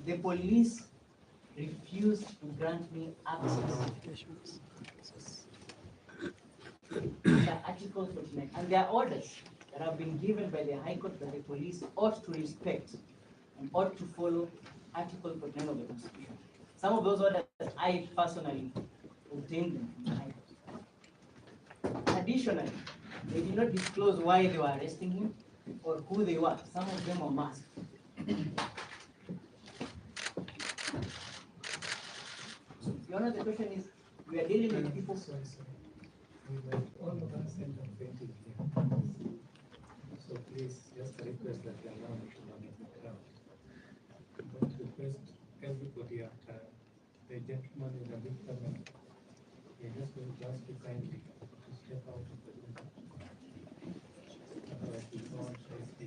the police refused to grant me access under Article 49, and there are orders that have been given by the High Court that the police ought to respect and ought to follow Article 49 of the Constitution. Some of those orders, I personally obtained them from the High Court. Additionally, they did not disclose why they were arresting him or who they were. Some of them were masked. Your Honor, the question is, we are dealing with people. All of us end up painting here. So please, just a request that you allow me to manage the crowd. But request everybody after the gentleman in the big camera. We are just going to ask you kindly to step out of the room. Otherwise, we can't face the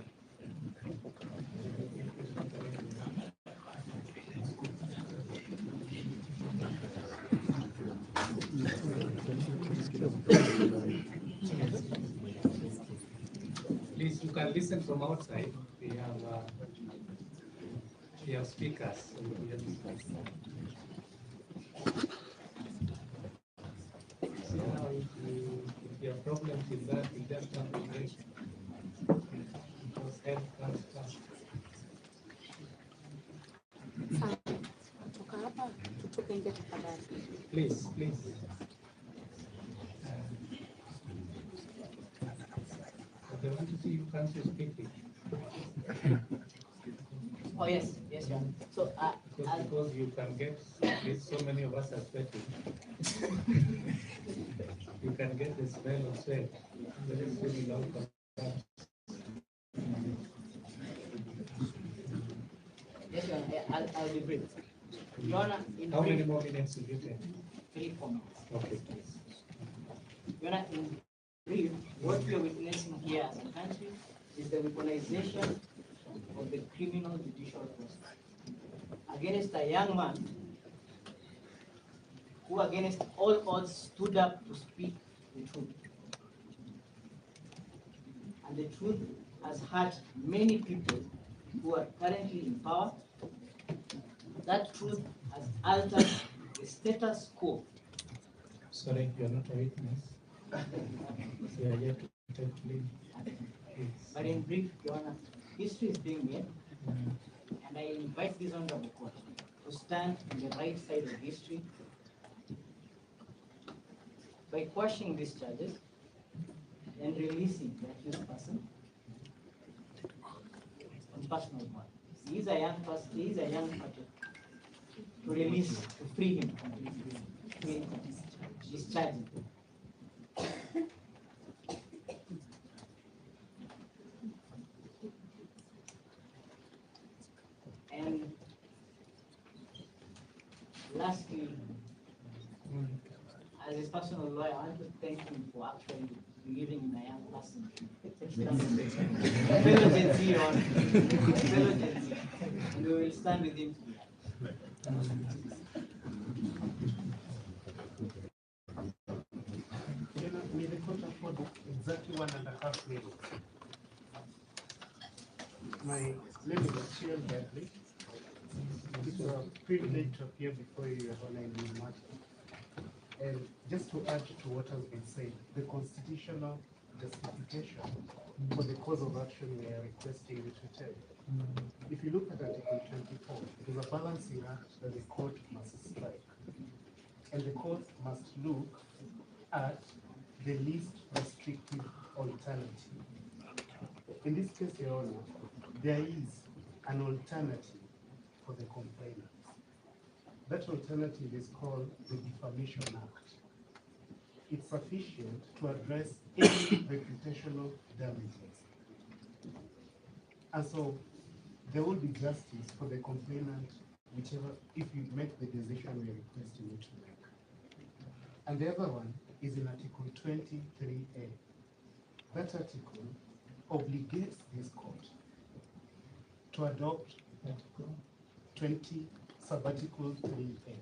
Please, you can listen from outside. We have speakers. So we have see now if your problem is that you just have to wait. Because help comes first. Please, please. They want to see you country speaking. Oh yes, yes, Your Honor. So because you can get so many of us are sweating. You can get the smell of sweat. That is really long for that. yes, Your Honor, I'll be brief. Your Honor, in How many brief, more minutes did you take? 3-4 minutes. Okay, please. Your Honor, in brief, what we are witnessing here as a country is the weaponization of the criminal judicial process against a young man who, against all odds, stood up to speak the truth. And the truth has hurt many people who are currently in power. That truth has altered the status quo. Sorry, you are not a witness. You are yet to take plea. But in brief, Your Honor, history is being made, and I invite this honorable court to stand on the right side of history by quashing these charges and releasing the accused person on personal bond. He is a young person, he is a young person. To release, to free him from his charges. And lastly, as his personal lawyer, I want to thank him for actually believing in a young person. Fellow Gen Z, Your Honor. Fellow Gen Z. And we will stand with him. May the court afford exactly 1.5 minutes. My name is Shion Bradley. It's a privilege to appear before you, Your Honor, in this matter. And just to add to what has been said, the constitutional justification for the cause of action we are requesting you to take. If you look at Article 24, it is a balancing act that the court must strike. And the court must look at the least restrictive alternative. In this case, Your Honor, there is an alternative for the complainant. That alternative is called the Defamation Act. It's sufficient to address any reputational damages. And so there will be justice for the complainant, whichever, if you make the decision we are requesting you to make. And the other one is in Article 23A. That article obligates this court to adopt 20 Sabbatical 3A.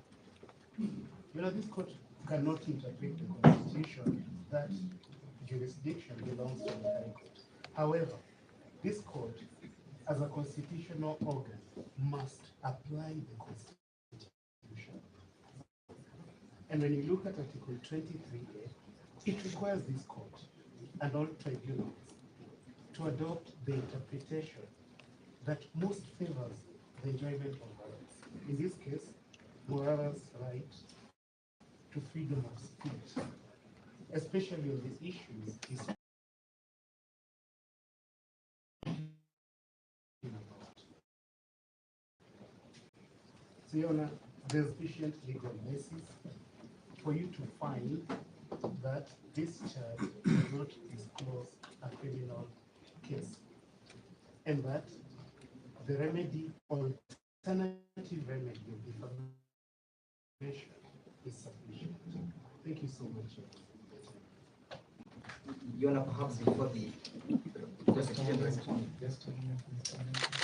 You know, this court cannot interpret the Constitution. That jurisdiction belongs to the High Court. However, this court, as a constitutional organ, must apply the Constitution. And when you look at Article 23A, it requires this court and all tribunals to adopt the interpretation that most favors the enjoyment of rights. In this case, Morara's right to freedom of speech, especially on these issues, is about. So, Your Honor, there's sufficient legal basis for you to find that this charge does not disclose a criminal case, and that the remedy, alternative remedy of defamation is sufficient. Thank you so much. Your Honor, perhaps before the prosecution responds. Just a minute, Mr. Mayor.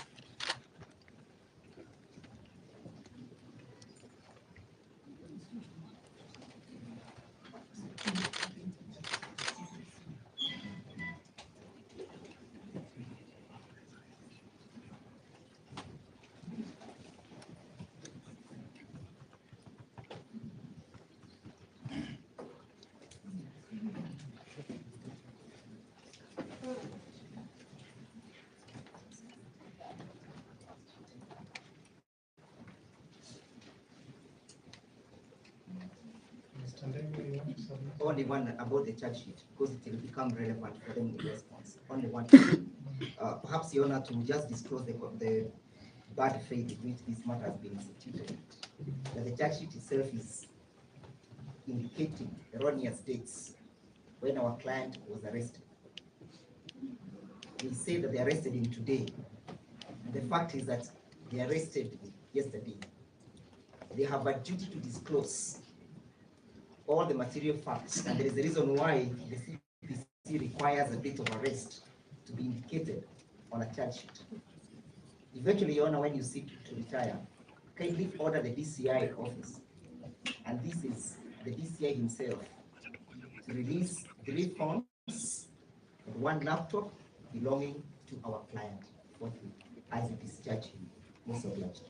Mr. Ndegwa, you want to submit? Only one about the charge sheet, because it will become relevant for them in the response. Only one. Perhaps, Your Honor, to just disclose the bad faith in which this matter has been instituted. That the charge sheet itself is indicating erroneous dates when our client was arrested. We say that they arrested him today. And the fact is that they arrested him yesterday. They have a duty to disclose all the material facts, and there is a reason why the CPC requires a date of arrest to be indicated on a charge sheet. Eventually, Your Honor, when you seek to retire, kindly order the DCI office, and this is the DCI himself, to release 3 phones and 1 laptop belonging to our client forthwith as it discharge him. Most obliged.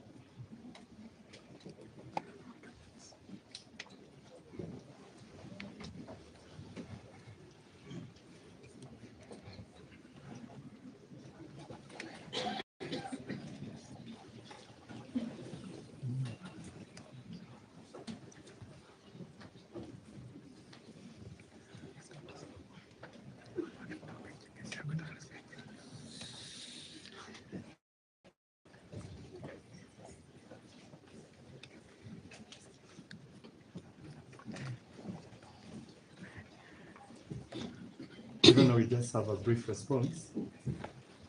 Even though we just have a brief response,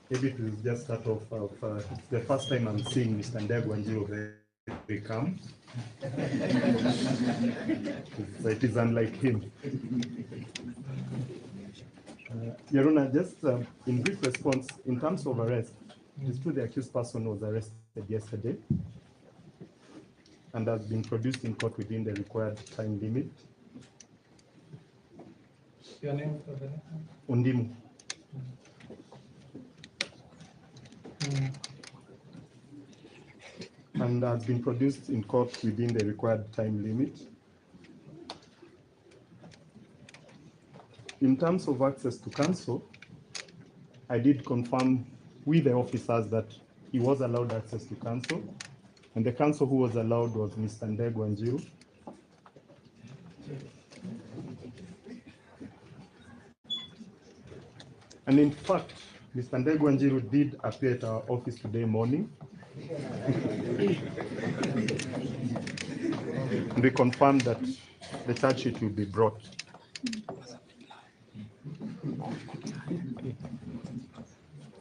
maybe it will just start off of the first time I'm seeing Mr. Ndegwa very calm. It is unlike him. Your Honor, just in brief response, in terms of arrest, it is true the accused person was arrested yesterday and has been produced in court within the required time limit. Your name for the record? Undimu. And has been produced in court within the required time limit. In terms of access to counsel, I did confirm with the officers that he was allowed access to counsel, and the counsel who was allowed was Mr. Ndegwa. And in fact, Mr. Ndegwa did appear at our office today morning. And we confirmed that the charge sheet will be brought.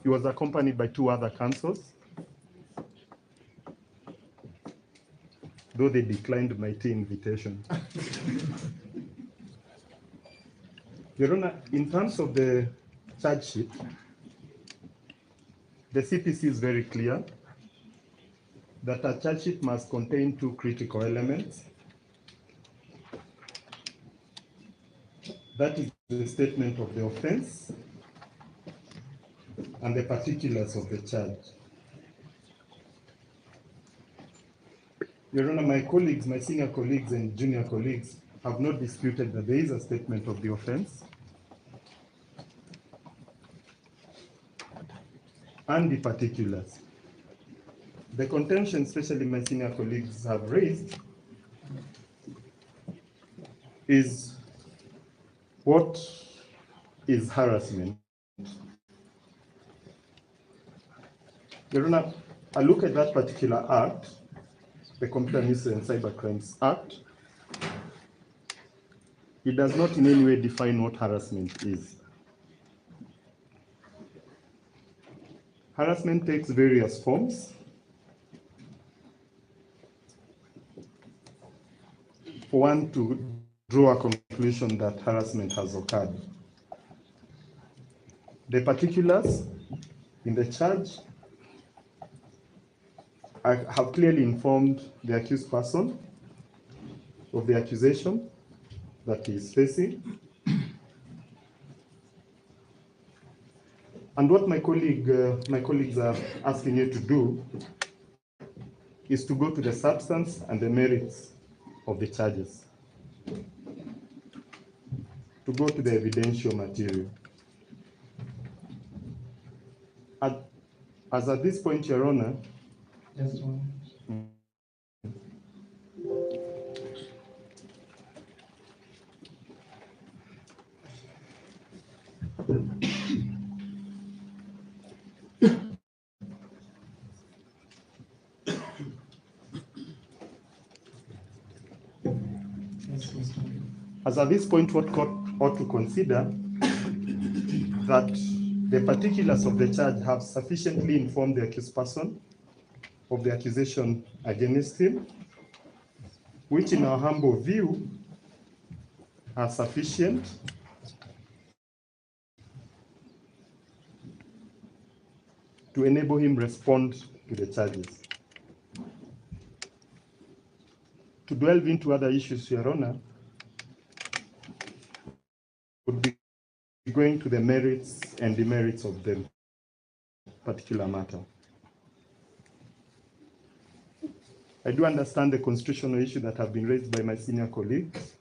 He was accompanied by 2 other counsels, though they declined my invitation. Your Honor, in terms of the charge sheet, the CPC is very clear that a charge sheet must contain 2 critical elements. That is the statement of the offense and the particulars of the charge. Your Honor, my colleagues, my senior colleagues and junior colleagues have not disputed that there is a statement of the offense and the particulars. The contention, especially my senior colleagues have raised, is what is harassment? Your Honor, I look at that particular act, the Computer Nuisance and Cyber Crimes Act. It does not in any way define what harassment is. Harassment takes various forms. For one to draw a conclusion that harassment has occurred. The particulars in the charge have clearly informed the accused person of the accusation that he is facing. And what my colleagues are asking you to do is to go to the substance and the merits of the charges, to go to the evidential material. As at this point, Your Honor, Just one. as at this point, what court ought to consider that the particulars of the charge have sufficiently informed the accused person of the accusation against him, which in our humble view are sufficient to enable him respond to the charges. To delve into other issues, Your Honor, would be going to the merits and demerits of the particular matter. I do understand the constitutional issue that have been raised by my senior colleagues.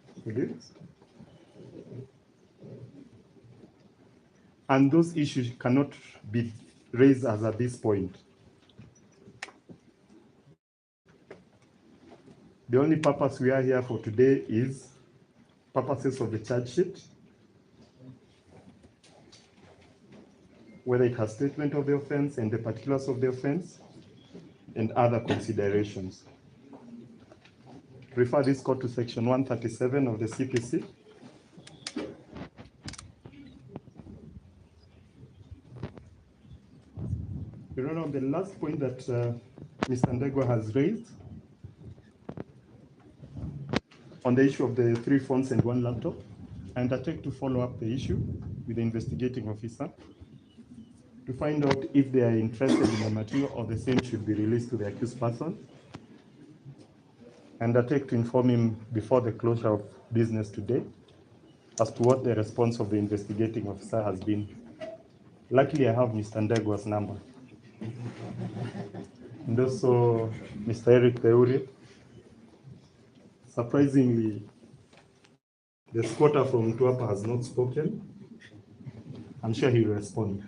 And those issues cannot be raised as at this point. The only purpose we are here for today is purposes of the charge sheet, whether it has statement of the offense and the particulars of the offense, and other considerations. Refer this court to section 137 of the CPC. Your Honor, the last point that Mr. Ndegwa has raised on the issue of the 3 phones and 1 laptop, I undertake to follow up the issue with the investigating officer to find out if they are interested in the material or the same should be released to the accused person. And undertake to inform him before the closure of business today as to what the response of the investigating officer has been. Luckily, I have Mr. Ndegwa's number. And also Mr. Eric Theuri. Surprisingly, the squatter from Tuapa has not spoken. I'm sure he will respond.